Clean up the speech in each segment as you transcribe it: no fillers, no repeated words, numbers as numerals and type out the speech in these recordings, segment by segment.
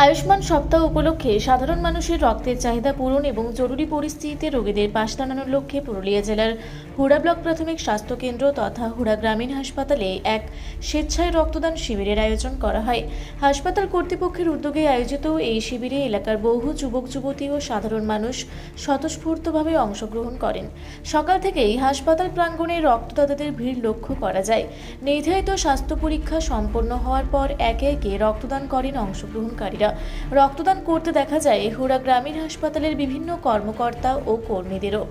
আয়ুষ্মান সপ্তাহ উপলক্ষে সাধারণ মানুষের রক্তের চাহিদা পূরণ এবং জরুরি পরিস্থিতিতে রোগীদের পাশ দাঁড়ানোর লক্ষ্যে পুরুলিয়া জেলার হুড়া ব্লক প্রাথমিক স্বাস্থ্যকেন্দ্র তথা হুড়া গ্রামীণ হাসপাতালে এক স্বেচ্ছায় রক্তদান শিবিরের আয়োজন করা হয়। হাসপাতাল কর্তৃপক্ষের উদ্যোগে আয়োজিত এই শিবিরে এলাকার বহু যুবক যুবতী ও সাধারণ মানুষ স্বতঃস্ফূর্তভাবে অংশগ্রহণ করেন। সকাল থেকেই হাসপাতাল প্রাঙ্গণে রক্তদাতাদের ভিড় লক্ষ্য করা যায়। নির্ধারিত স্বাস্থ্য পরীক্ষা সম্পন্ন হওয়ার পর একে একে রক্তদান করেন অংশগ্রহণকারীরা। রক্তদান করতে দেখা যায় হুড়া গ্রামীণ হাসপাতালের বিভিন্ন কর্মকর্তা ও কর্মীদেরও।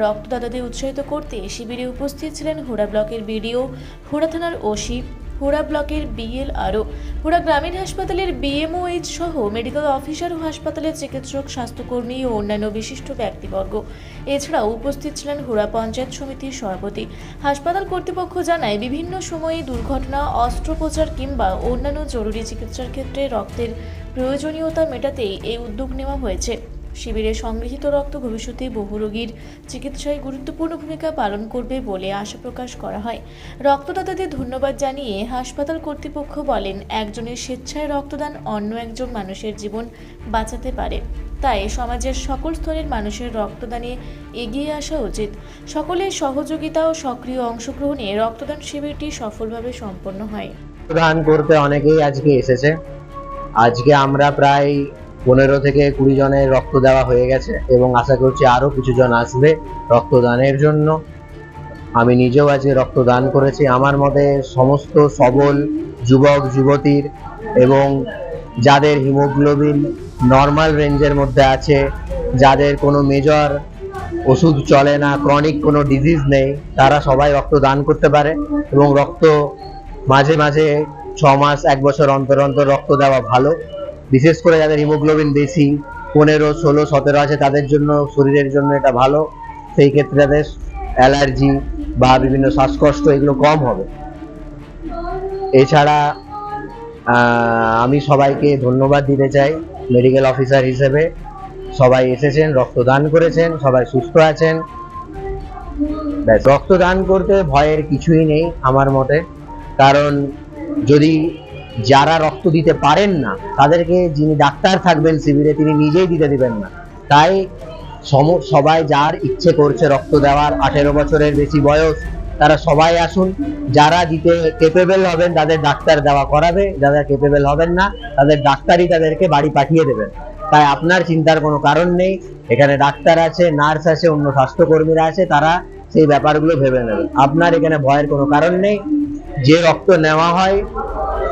রক্তদাতাদের উৎসাহিত করতে শিবিরে উপস্থিত ছিলেন হুড়া ব্লকের বিডিও, হুড়া থানার ওসি, হুড়া ব্লকের বিএলআরও, হুড়া গ্রামীণ হাসপাতালের বিএমওএইচ সহ মেডিকেল অফিসার ও হাসপাতালের চিকিৎসক, স্বাস্থ্যকর্মী ও অন্যান্য বিশিষ্ট ব্যক্তিবর্গ। এছাড়াও উপস্থিত ছিলেন হুড়া পঞ্চায়েত সমিতির সভাপতি। হাসপাতাল কর্তৃপক্ষ জানায়, বিভিন্ন সময়ে দুর্ঘটনা, অস্ত্রোপচার কিংবা অন্যান্য জরুরি চিকিৎসার ক্ষেত্রে রক্তের প্রয়োজনীয়তা মেটাতেই এই উদ্যোগ নেওয়া হয়েছে। শিবিরে সংগৃহীত রক্ত ভবিষ্যতে বহু রোগীর চিকিৎসায় গুরুত্বপূর্ণ ভূমিকা পালন করবে বলে আশা প্রকাশ করা হয়। রক্তদাতাদের ধন্যবাদ জানিয়ে হাসপাতাল কর্তৃপক্ষ বলেন, একজনের স্বেচ্ছায় রক্তদান অন্য একজন মানুষের জীবন বাঁচাতে পারে। তাই সমাজের সকল স্তরের মানুষের রক্তদানে এগিয়ে আসা উচিত। সকলের সহযোগিতা ও সক্রিয় অংশগ্রহণে রক্তদান শিবিরটি সফলভাবে সম্পন্ন হয়। রক্তদান করতে অনেকেই আজকে এসেছে। আজকে আমরা প্রায় 15 থেকে 20 জনের রক্ত দেওয়া হয়ে গেছে এবং আশা করছি আরো কিছু জন আসবে রক্তদানের জন্য। আমি নিজেও আজকে রক্তদান করেছি। আমার মতে সমস্ত সবল যুবক যুবতীর এবং যাদের হিমোগ্লোবিন নর্মাল রেঞ্জের মধ্যে আছে, যাদের কোনো মেজর ওষুধ চলে না, ক্রনিক কোনো ডিজিজ নেই, তারা সবাই রক্তদান করতে পারে এবং রক্ত মাঝে মাঝে 6 মাস 1 বছর অন্তর অন্তর রক্ত দেওয়া ভালো। বিশেষ করে যাদের হিমোগ্লোবিন বেশি 15, 16, 17 আছে, তাদের জন্য, শরীরের জন্য এটা ভালো। সেই ক্ষেত্রে তাদের অ্যালার্জি বা বিভিন্ন শ্বাসকষ্ট এগুলো কম হবে। এছাড়া আমি সবাইকে ধন্যবাদ দিতে চাই মেডিকেল অফিসার হিসেবে। সবাই এসেছেন, রক্তদান করেছেন, সবাই সুস্থ আছেন। রক্তদান করতে ভয়ের কিছুই নেই আমার মতে, কারণ যদি যারা রক্ত দিতে পারেন না তাদেরকে যিনি ডাক্তার থাকবেন শিবিরে তিনি নিজেই দিতে দিবেন না। তাই সবাই যার ইচ্ছে করছে রক্ত দেওয়ার, 18 বছরের বেশি বয়স, তারা সবাই আসুন। যারা দিতে কেপেবল হবেন তাদের ডাক্তার দেওয়া করাবে, যারা কেপেবল হবেন না তাদের ডাক্তারই তাদেরকে বাড়ি পাঠিয়ে দেবেন। তাই আপনার চিন্তার কোনো কারণ নেই। এখানে ডাক্তার আছে, নার্স আছে, অন্য স্বাস্থ্যকর্মীরা আছে, তারা সেই ব্যাপারগুলো ভেবে নেবেন। আপনার এখানে ভয়ের কোনো কারণ নেই। যে রক্ত নেওয়া হয়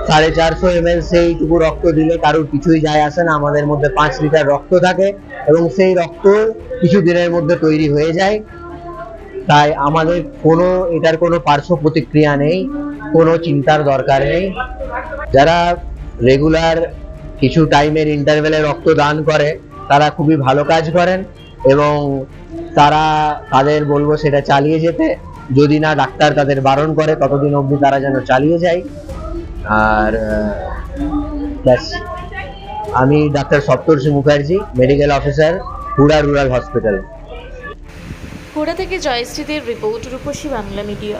450 ml, সেইটুকু রক্ত দিলে কারোর কিছুই যায় আসে না। আমাদের মধ্যে 5 লিটার রক্ত থাকে এবং সেই রক্ত কিছু দিনের মধ্যে তৈরি হয়ে যায়। তাই আমাদের এটার কোনো পার্শ্ব প্রতিক্রিয়া নেই, কোনো চিন্তার দরকার নেই। যারা রেগুলার কিছু টাইমের ইন্টারভেলে রক্ত দান করে তারা খুবই ভালো কাজ করেন এবং তাদের বলবো সেটা চালিয়ে যেতে। যদি না ডাক্তার তাদের বারণ করে ততদিন অবধি তারা যেন চালিয়ে যায়। আর আমি doctor Saptarshi Mukherjee, medical officer, Hura rural hospital. Hura থেকে জয়শ্রীদের রিপোর্ট, রূপসী বাংলা মিডিয়া।